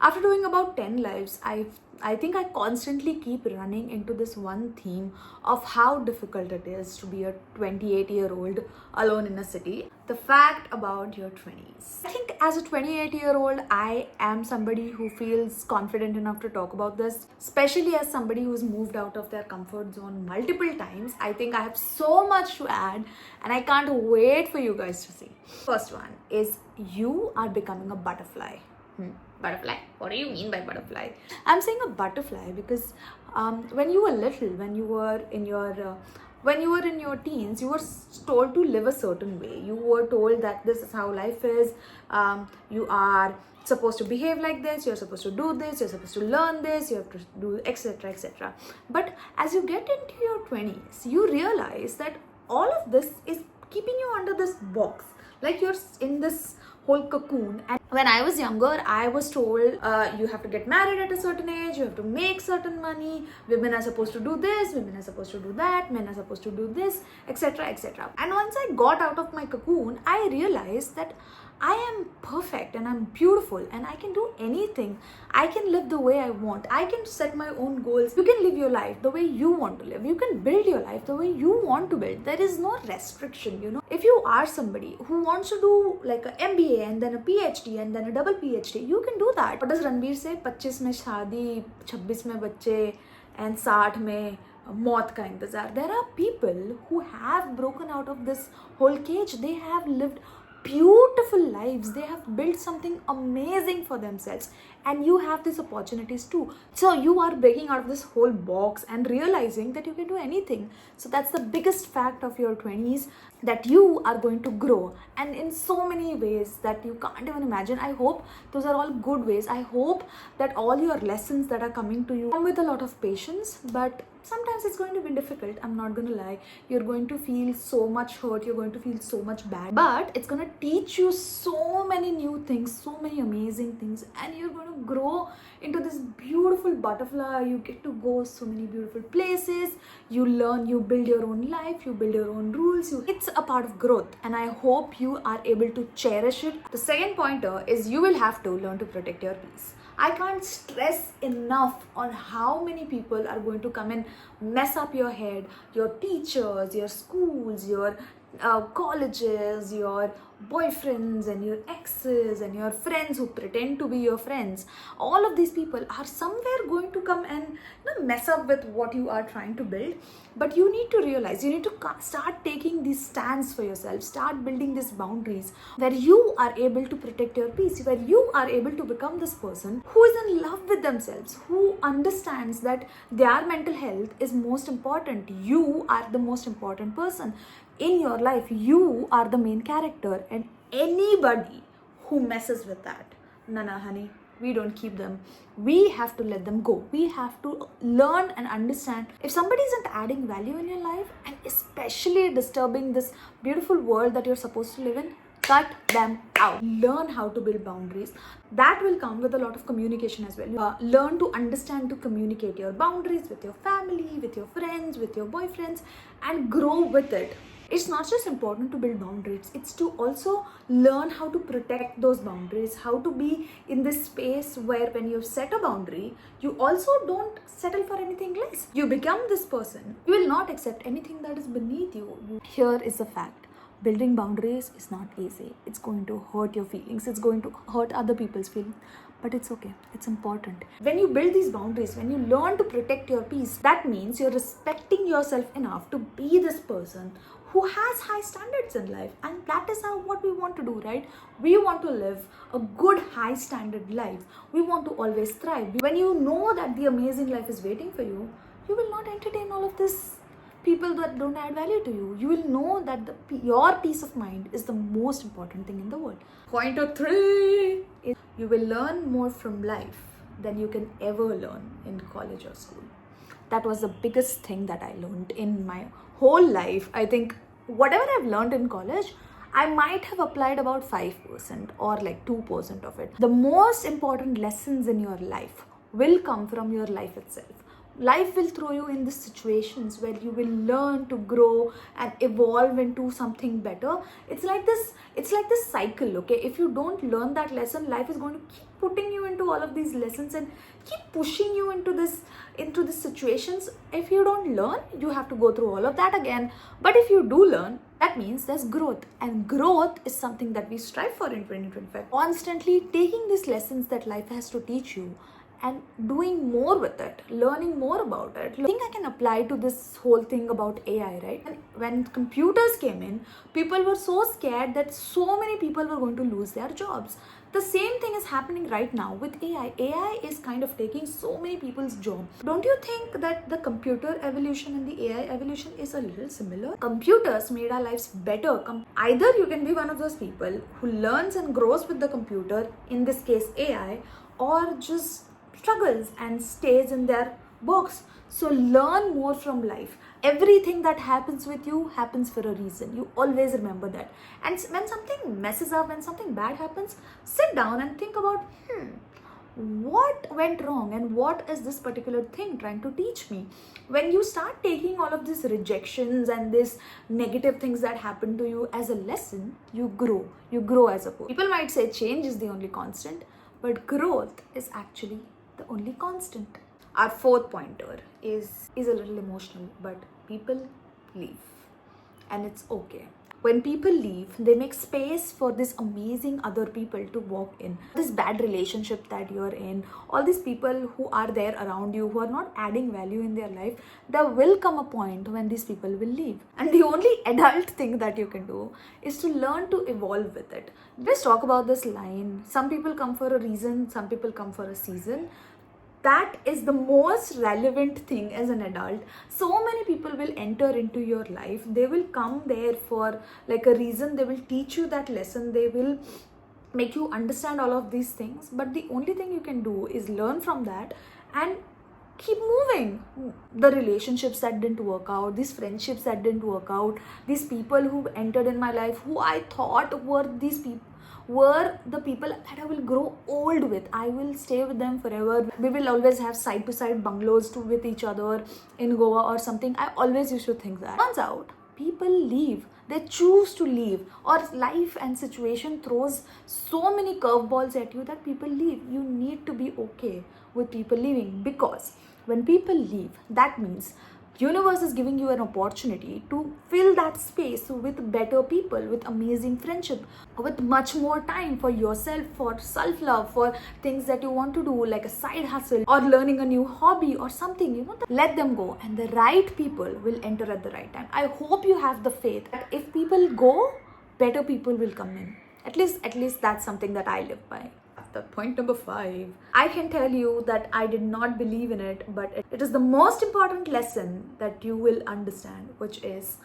After doing about 10 lives, I think I constantly keep running into this one theme of how difficult it is to be a 28-year-old alone in a city. The fact about your 20s. I think as a 28-year-old, I am somebody who feels confident enough to talk about this, especially as somebody who's moved out of their comfort zone multiple times. I think I have so much to add and I can't wait for you guys to see. First one is you are becoming a butterfly. Butterfly? What do you mean by butterfly? I'm saying a butterfly because when you were little, when you were in your teens, you were told to live a certain way. You were told that this is how life is. You are supposed to behave like this. You're supposed to do this. You're supposed to learn this. You have to do etc. etc. But as you get into your 20s, you realize that all of this is keeping you under this box. Like you're in this whole cocoon. And when I was younger, I was told you have to get married at a certain age, you have to make certain money, women are supposed to do this, women are supposed to do that, men are supposed to do this, etc. etc. And once I got out of my cocoon, I realized that I am perfect and I'm beautiful and I can do anything. I can live the way I want. I can set my own goals. You can live your life the way you want to live. You can build your life the way you want to build. There is no restriction, you know. If you are somebody who wants to do like an MBA and then a PhD and then a double PhD, you can do that. What does Ranveer say? 25 में शादी, 26 में बच्चे and 60 में मौत का इंतजार. There are people who have broken out of this whole cage. They have lived beautiful lives. They have built something amazing for themselves, and you have these opportunities too. So you are breaking out of this whole box and realizing that you can do anything. So that's the biggest fact of your 20s, that you are going to grow, and in so many ways that you can't even imagine. I hope those are all good ways. I hope that all your lessons that are coming to you come with a lot of patience, but sometimes it's going to be difficult. I'm not going to lie. You're going to feel so much hurt. You're going to feel so much bad. But it's going to teach you so many new things, so many amazing things. And you're going to grow into this beautiful butterfly. You get to go so many beautiful places. You learn, you build your own life. You build your own rules. It's a part of growth. And I hope you are able to cherish it. The second pointer is you will have to learn to protect your peace. I can't stress enough on how many people are going to come and mess up your head, your teachers, your schools, your colleges, your boyfriends and your exes and your friends who pretend to be your friends. All of these people are somewhere going to come and mess up with what you are trying to build. But you need to realize, you need to start taking these stands for yourself, start building these boundaries where you are able to protect your peace, where you are able to become this person who is in love with themselves, who understands that their mental health is most important. You are the most important person in your life. You are the main character, and anybody who messes with that, Nana honey, we don't keep them. We have to let them go. We have to learn and understand if somebody isn't adding value in your life and especially disturbing this beautiful world that you're supposed to live in, cut them out. Learn how to build boundaries. That will come with a lot of communication as well. Learn to understand to communicate your boundaries with your family, with your friends, with your boyfriends, and grow with it. It's not just important to build boundaries, it's to also learn how to protect those boundaries, how to be in this space where when you set a boundary, you also don't settle for anything less. You become this person. You will not accept anything that is beneath you. Here is the fact. Building boundaries is not easy. It's going to hurt your feelings. It's going to hurt other people's feelings. But it's okay. It's important. When you build these boundaries, when you learn to protect your peace, that means you're respecting yourself enough to be this person who has high standards in life. And that is what we want to do, right? We want to live a good high standard life. We want to always thrive. When you know that the amazing life is waiting for you, you will not entertain all of this people that don't add value to you. You will know that your peace of mind is the most important thing in the world. Pointer 3 is you will learn more from life than you can ever learn in college or school. That was the biggest thing that I learned in my whole life. I think whatever I've learned in college, I might have applied about 5% or like 2% of it. The most important lessons in your life will come from your life itself. life will throw you in these situations where you will learn to grow and evolve into something better. It's like this cycle, okay? If you don't learn that lesson, life is going to keep putting you into all of these lessons and keep pushing you into these situations. If you don't learn, you have to go through all of that again. But if you do learn, that means there's growth, and growth is something that we strive for in 2025. Constantly taking these lessons that life has to teach you and doing more with it, learning more about it. I think I can apply to this whole thing about AI, right? And when computers came in, people were so scared that so many people were going to lose their jobs. The same thing is happening right now with AI. AI is kind of taking so many people's jobs. Don't you think that the computer evolution and the AI evolution is a little similar? Computers made our lives better. Either you can be one of those people who learns and grows with the computer, in this case AI, or just struggles and stays in their box. So learn more from life. Everything that happens with you happens for a reason. You always remember that. And when something messes up, when something bad happens, sit down and think about, what went wrong and what is this particular thing trying to teach me? When you start taking all of these rejections and these negative things that happen to you as a lesson, you grow. You grow as a person. People might say change is the only constant, but growth is actually the only constant. Our fourth pointer is a little emotional, but people leave, and it's okay. When people leave, they make space for this amazing other people to walk in. This bad relationship that you're in, all these people who are there around you who are not adding value in their life, there will come a point when these people will leave. And the only adult thing that you can do is to learn to evolve with it. Let's talk about this line. Some people come for a reason, some people come for a season. That is the most relevant thing as an adult. So many people will enter into your life. They will come there for like a reason. They will teach you that lesson. They will make you understand all of these things. But the only thing you can do is learn from that and keep moving. The relationships that didn't work out, these friendships that didn't work out, these people who entered in my life who I thought were the people that I will grow old with. I will stay with them forever. We will always have side to side bungalows with each other in Goa or something. I always used to think that. Turns out, people leave. They choose to leave, or life and situation throws so many curveballs at you that people leave. You need to be okay with people leaving, because when people leave, that means universe is giving you an opportunity to fill that space with better people, with amazing friendship, with much more time for yourself, for self-love, for things that you want to do, like a side hustle or learning a new hobby or something. Let them go, and the right people will enter at the right time. I hope you have the faith that if people go, better people will come in. At least that's something that I live by. Point number 5. I can tell you that I did not believe in it, but it is the most important lesson that you will understand, which is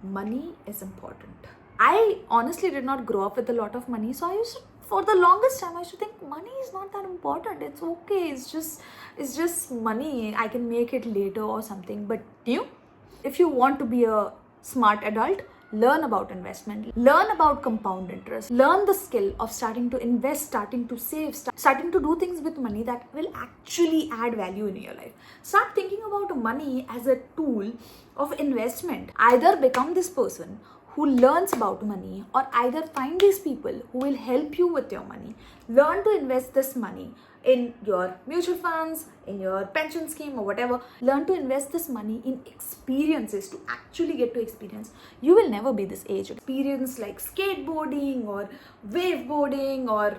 money is important. I honestly did not grow up with a lot of money, so for the longest time I used to think money is not that important. It's okay. It's just money. I can make it later or something. But if you want to be a smart adult, learn about investment, learn about compound interest, learn the skill of starting to invest, starting to save, starting to do things with money that will actually add value in your life. Start thinking about money as a tool of investment. Either become this person who learns about money, or either find these people who will help you with your money. Learn to invest this money in your mutual funds, in your pension scheme or whatever. Learn to invest this money in experiences to actually get to experience. You will never be this age. Experience like skateboarding or waveboarding or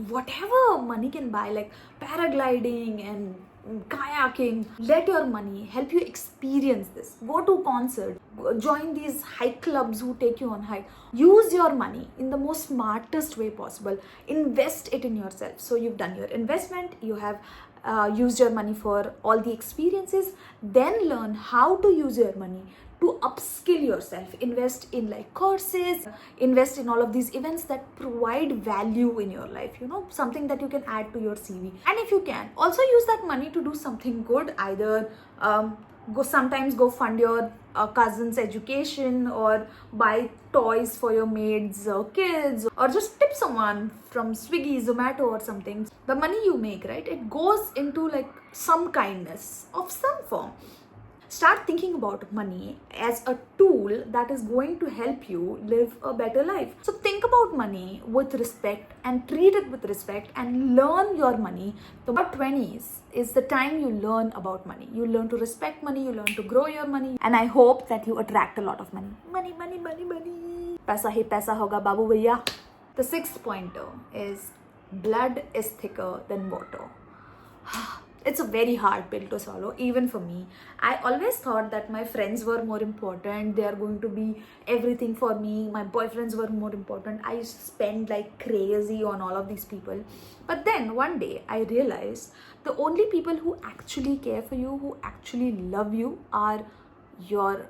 whatever money can buy, like paragliding and kayaking. Let your money help you experience this. Go to concerts, join these hike clubs who take you on hike. Use your money in the most smartest way possible. Invest it in yourself. So you've done your investment, you have used your money for all the experiences. Then learn how to use your money to upskill yourself. Invest in like courses, invest in all of these events that provide value in your life, something that you can add to your CV. And if you can, also use that money to do something good, either sometimes go fund your cousin's education, or buy toys for your maid's kids, or just tip someone from Swiggy, Zomato or something. The money you make, right, it goes into like some kindness of some form. Start thinking about money as a tool that is going to help you live a better life. So think about money with respect and treat it with respect and learn your money. The 20s is the time you learn about money. You learn to respect money, you learn to grow your money, and I hope that you attract a lot of money. Money, money, money, money. Paisa hi paisa hoga, babu bhaiya. The sixth pointer is blood is thicker than water. It's a very hard pill to swallow, even for me. I always thought that my friends were more important. They are going to be everything for me. My boyfriends were more important. I used to spend like crazy on all of these people. But then one day I realized the only people who actually care for you, who actually love you, are your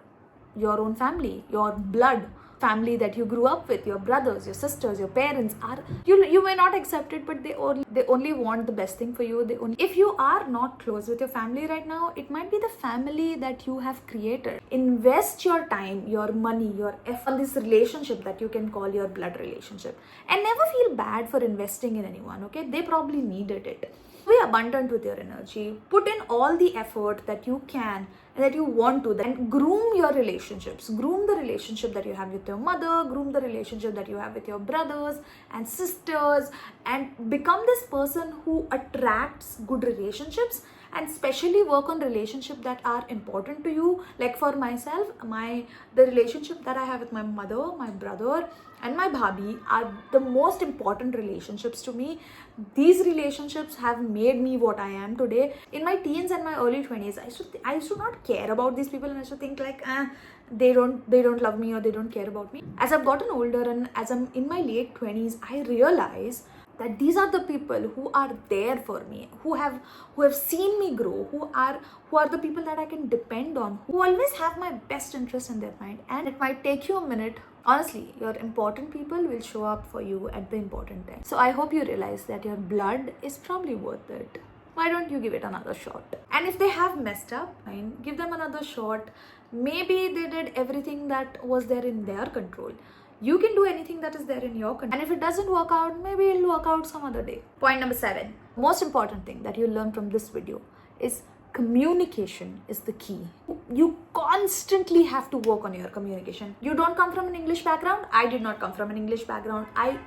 own family, your blood family that you grew up with, your brothers, your sisters, your parents. Are you may not accept it, but they only want the best thing for you. If you are not close with your family right now, it might be the family that you have created. Invest your time, your money, your effort on this relationship that you can call your blood relationship, and never feel bad for investing in anyone. Okay, they probably needed it. Be abundant with your energy. Put in all the effort that you can and that you want to, then groom your relationships. Groom the relationship that you have with your mother, groom the relationship that you have with your brothers and sisters, and become this person who attracts good relationships, and especially work on relationships that are important to you. Like for myself, the relationship that I have with my mother, my brother and my bhabhi are the most important relationships to me. These relationships have made me what I am today. In my teens and my early 20s, I used to not care about these people, and I used to think like, they don't love me, or they don't care about me. As I've gotten older and as I'm in my late 20s, I realize that these are the people who are there for me, who have seen me grow, who are the people that I can depend on, who always have my best interest in their mind. And it might take you a minute. Honestly, your important people will show up for you at the important time. So I hope you realize that your blood is probably worth it. Why don't you give it another shot? And if they have messed up, fine, give them another shot. Maybe they did everything that was there in their control. You can do anything that is there in your control. And if it doesn't work out, maybe it'll work out some other day. Point number 7. Most important thing that you learn from this video is communication is the key. You constantly have to work on your communication. You don't come from an English background. I did not come from an English background. I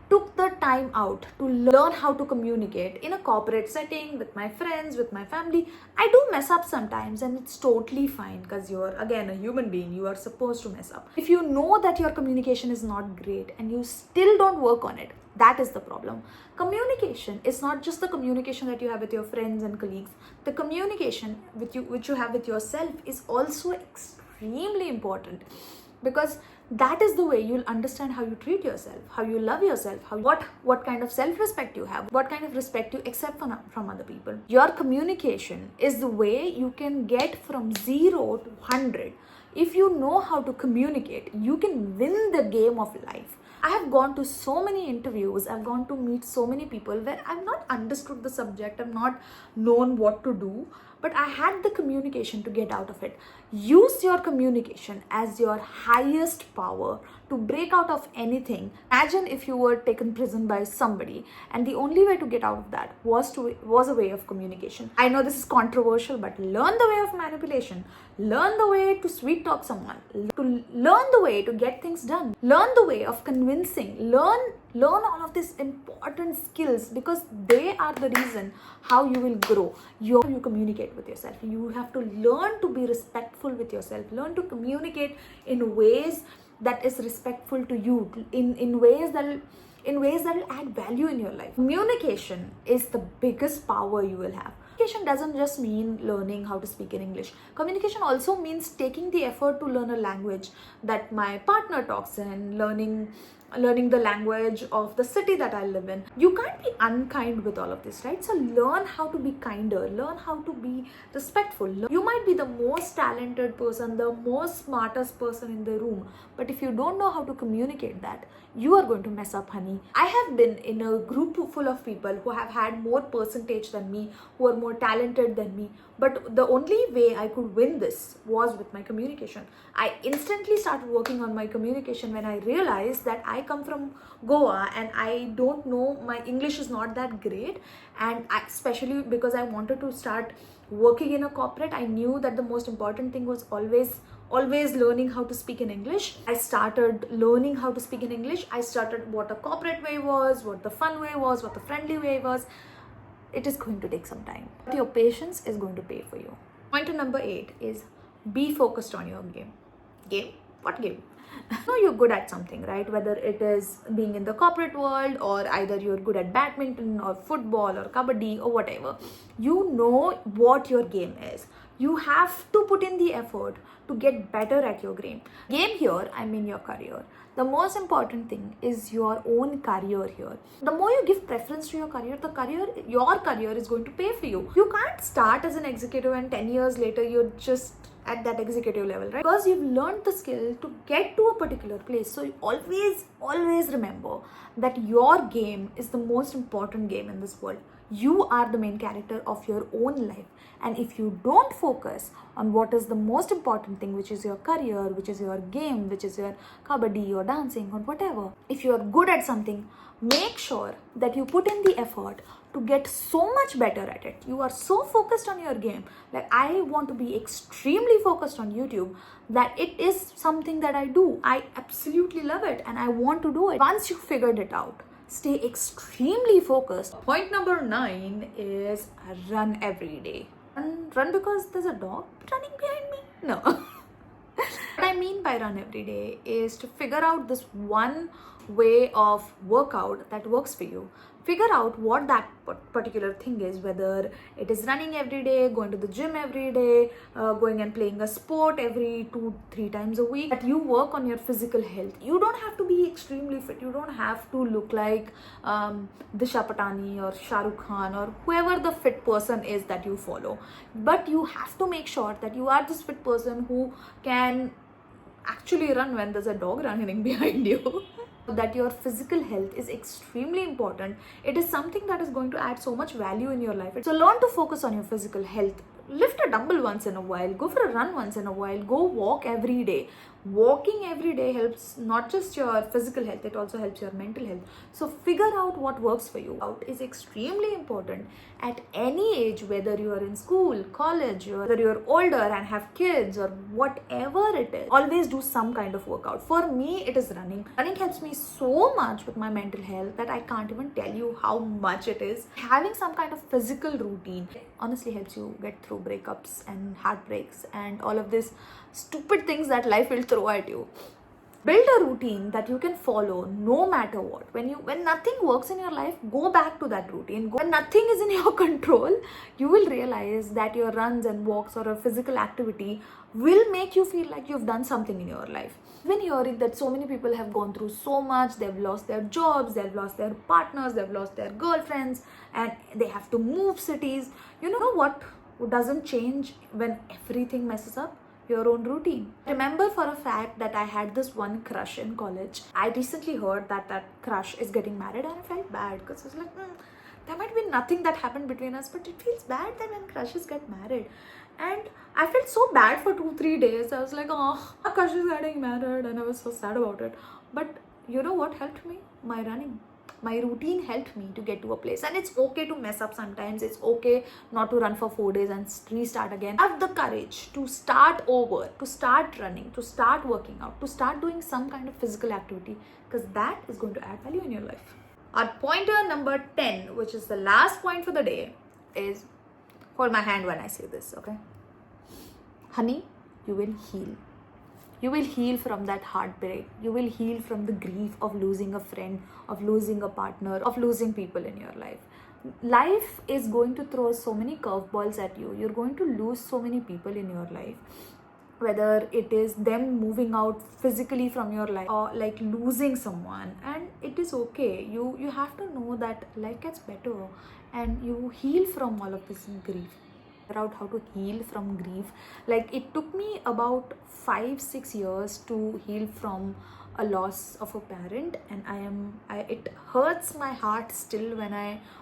took the time out to learn how to communicate in a corporate setting with my friends, with my family. I do mess up sometimes, and it's totally fine, because you're again a human being. You are supposed to mess up. If you know that your communication is not great and you still don't work on it, that is the problem. Communication is not just the communication that you have with your friends and colleagues. The communication which you have with yourself is also extremely important, because that is the way you'll understand how you treat yourself, how you love yourself, what kind of self-respect you have, what kind of respect you accept from other people. Your communication is the way you can get from 0 to 100. If you know how to communicate, you can win the game of life. I have gone to so many interviews, I've gone to meet so many people where I've not understood the subject, I've not known what to do, but I had the communication to get out of it. Use your communication as your highest power to break out of anything. Imagine if you were taken prison by somebody and the only way to get out of that was a way of communication. I know this is controversial, but learn the way of manipulation. Learn the way to sweet talk someone. Learn the way to get things done. Learn the way of convincing. Learn all of these important skills, because they are the reason how you will grow. You communicate with yourself. You have to learn to be respectful with yourself. Learn to communicate in ways that is respectful to you, in ways that will add value in your life. Communication is the biggest power you will have. Communication doesn't just mean learning how to speak in English. Communication also means taking the effort to learn a language that my partner talks in, learning learning the language of the city that I live in. You can't be unkind with all of this, right? So learn how to be kinder, learn how to be respectful. You might be the most talented person, the most smartest person in the room, but if you don't know how to communicate that, you are going to mess up, honey. I have been in a group full of people who have had more percentage than me, who are more talented than me, but the only way I could win this was with my communication. I instantly started working on my communication when I realized that I come from Goa and I don't know, my English is not that great, and especially because I wanted to start working in a corporate, I knew that the most important thing was always learning how to speak in English. I started learning how to speak in English. I started what a corporate way was, what the fun way was, what the friendly way was. It is going to take some time, but your patience is going to pay for you. Point number 8 is be focused on your game. Game? What game? Know you're good at something, right? Whether it is being in the corporate world, or either you're good at badminton or football or kabaddi or whatever. You know what your game is. You have to put in the effort to get better at your game. Game here, I mean your career. The most important thing is your own career here. The more you give preference to your career, your career is going to pay for you. You can't start as an executive and 10 years later you're just at that executive level, right? Because you've learned the skill to get to a particular place. So you always remember that your game is the most important game in this world. You are the main character of your own life. And if you don't focus on what is the most important thing, which is your career, which is your game, which is your kabaddi or dancing or whatever, if you are good at something, make sure that you put in the effort to get so much better at it. You are so focused on your game. Like, I want to be extremely focused on YouTube, that it is something that I do. I absolutely love it and I want to do it. Once you figured it out, stay extremely focused. Point number 9 is run every day. Run because there's a dog running behind me? No. What I mean by run every day is to figure out this one way of workout that works for you. Figure out what that particular thing is, whether it is running every day, going to the gym every day, going and playing a sport every 2-3 times a week. That you work on your physical health. You don't have to be extremely fit. You don't have to look like Disha Patani or Shah Rukh Khan or whoever the fit person is that you follow. But you have to make sure that you are this fit person who can actually run when there's a dog running behind you. That your physical health is extremely important. It is something that is going to add so much value in your life. So learn to focus on your physical health. Lift a dumbbell once in a while, go for a run once in a while, go walk every day. Walking every day helps not just your physical health, it also helps your mental health. So figure out what works for you. Out is extremely important at any age, whether you are in school, college, whether you're older and have kids or whatever it is. Always do some kind of workout. For me, it is running. Running helps me so much with my mental health that I can't even tell you how much it is. Having some kind of physical routine honestly helps you get through breakups and heartbreaks and all of this stupid things that life will throw at you. Build a routine that you can follow no matter what. When nothing works in your life, go back to that routine. When nothing is in your control, you will realize that your runs and walks or a physical activity will make you feel like you've done something in your life. I've been hearing that so many people have gone through so much. They've lost their jobs, they've lost their partners, they've lost their girlfriends, and they have to move cities. You know what doesn't change when everything messes up? Your own routine. Remember for a fact that I had this one crush in college. I recently heard that that crush is getting married and I felt bad because I was like, there might be nothing that happened between us, but it feels bad that when crushes get married. And I felt so bad for 2-3 days. I was like, oh, my crush is getting married, and I was so sad about it. But you know what helped me? My running. My routine helped me to get to a place. And it's okay to mess up sometimes. It's okay not to run for 4 days and restart again. Have the courage to start over, to start running, to start working out, to start doing some kind of physical activity, because that is going to add value in your life. Our pointer number 10, which is the last point for the day, is hold my hand when I say this, okay? Honey, you will heal. You will heal from that heartbreak. You will heal from the grief of losing a friend, of losing a partner, of losing people in your life. Life is going to throw so many curveballs at you. You're going to lose so many people in your life. whether it is them moving out physically from your life or like losing someone. And it is okay. You have to know that life gets better and you heal from all of this grief. Figure out how to heal from grief. Like it took me about 5-6 years to heal from a loss of a parent, and it hurts my heart still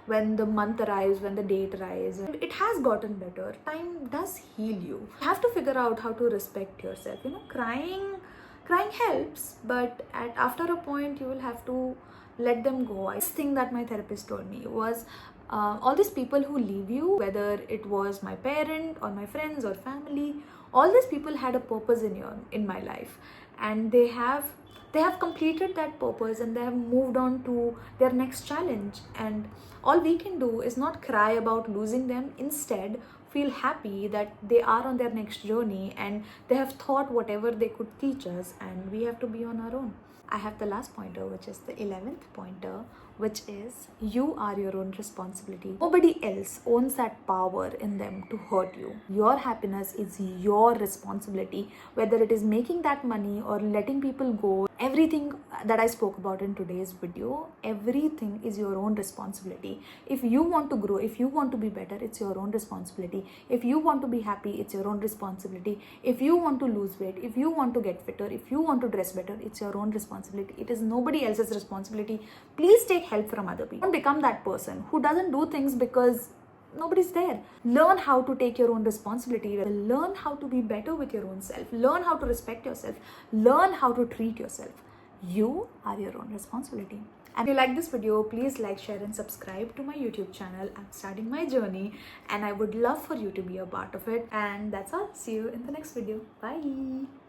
when the month arrives, when the date arrives. And it has gotten better. Time does heal you. You have to figure out how to respect yourself. Crying helps, but after a point you will have to let them go. This thing that my therapist told me was, all these people who leave you, whether it was my parent or my friends or family, all these people had a purpose in my life, and they have completed that purpose and they have moved on to their next challenge. And all we can do is not cry about losing them. Instead, feel happy that they are on their next journey and they have thought whatever they could teach us, and we have to be on our own. I have the last pointer, which is the 11th pointer, which is you are your own responsibility. Nobody else owns that power in them to hurt you. Your happiness is your responsibility, whether it is making that money or letting people go. Everything that I spoke about in today's video, everything is your own responsibility. If you want to grow, if you want to be better, it's your own responsibility. If you want to be happy, it's your own responsibility. If you want to lose weight, if you want to get fitter, if you want to dress better, it's your own responsibility. It is nobody else's responsibility. Please take help from other people. Don't become that person who doesn't do things because nobody's there. Learn how to take your own responsibility. Learn how to be better with your own self. Learn how to respect yourself. Learn how to treat yourself. You are your own responsibility. And if you like this video, please like, share and subscribe to my YouTube channel. I'm starting my journey and I would love for you to be a part of it. And that's all. See you in the next video. Bye.